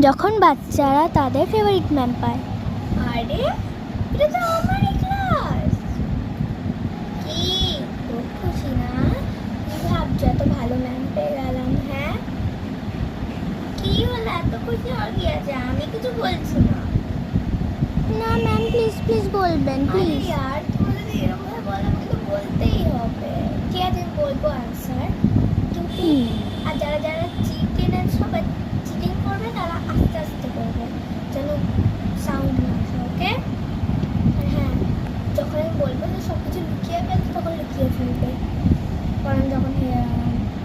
যখন বাচ্চারা তাদের ফেভারিট ম্যাম পায়। আরে এটা তো আমারই ক্লাস। কি খুব খুশি না? কি ভাবছো এত ভালো ম্যাম পেয়ে গেলাম? হ্যাঁ কি হলো এত খুশি হওয়ার কি আছে? আমি কিছু বলছি না। না ম্যাম প্লিজ প্লিজ বলবেন আরে প্লিজ। ইয়ার তুমি যদি এরকম ভাবে বলো আমাকে তো বলতেই হবে। ঠিক আছে আমি বলবো আনসার, কিন্তু আর যারা যারা সবাই চিটিং করবে তারা আস্তে আস্তে করবে যেন সাউন্ড না আসে। ওকে? হ্যাঁ যখন আমি বলবো যে সব কিছু লুকিয়ে ফেলতে তখন লুকিয়ে ফেলবে, কারণ যখন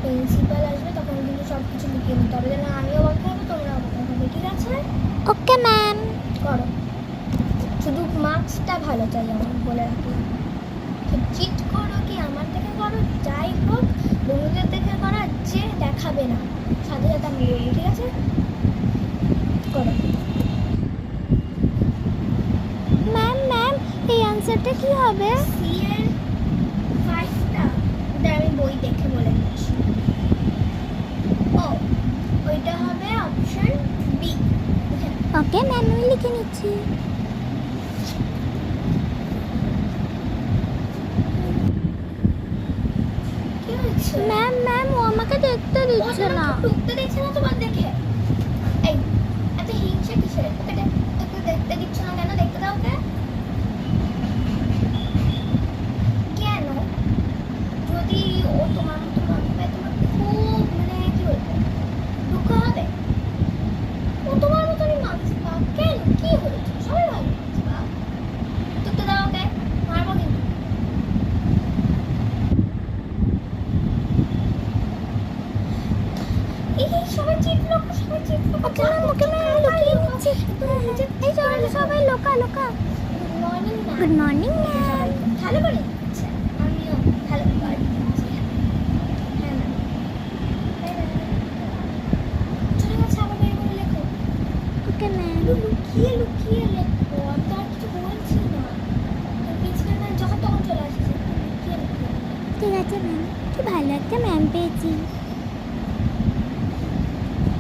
প্রিন্সিপাল আসবে তখন কিন্তু সব কিছু লুকিয়ে নিতে হবে, যেন আমিও অবাক হবে তোমরাও অবাক হবে। ঠিক আছে? Okay ma'am. করো, শুধু মার্কসটা ভালো চাই আমার, বলে রাখলাম। চিট করো কি আমার থেকে করো, যাই হোক বন্ধুদের থেকে করা, যে দেখাবে না সাথে সাথে আমি বলবো। ঠিক আছে? করো। ম্যাম ম্যাম এই আনসারটা কি হবে? সি এর 5টা আমি বই দেখে বলে দিচ্ছি। ও ওইটা হবে অপশন বি। ওকে ম্যাম আমি লিখে নিচ্ছি। কি হচ্ছে? ম্যাম ম্যাম ও আমাকে দেখতে দিচ্ছে না। ঢুকতে দিচ্ছে না তোমার দেখে? এই এত হিংসা কিসের? ওকে দেখতে দিচ্ছ না কেন? দেখতে দাও ওকে। কেন? যদি ও তোমার মতো মনে পায় তোমার খুব মানে কি বলবো দুঃখ হবে। ও তোমার মতনই মার্কস পাক, কেন কি হয়েছে? সবাই ভালো মার্কস পাক। দেখতে দাও ওকে, মারবো কিন্তু। এই সবাই চিটলো, সবাই চিটলো। ওকে ম্যাম ওকে ম্যাম আমি লুকিয়ে নিচ্ছি। এই সবাই সবাই লোকা লোকা। Good morning ma'am. Good morning ma'am. ভালো করে দিচ্ছে, আমিও ভালো করে দিচ্ছি। হ্যাঁ ম্যাম। চলে গেছে, আবার বের করে লেখো। Okay ma'am. লুকিয়ে লুকিয়ে লেখো, আমি তো আর কিছু বলছি না। পিছনে না যখন তখন চলে আসছে, লুকিয়ে লুকিয়ে। ঠিক আছে ম্যাম, কি ভালো একটা ম্যাম পেয়েছি।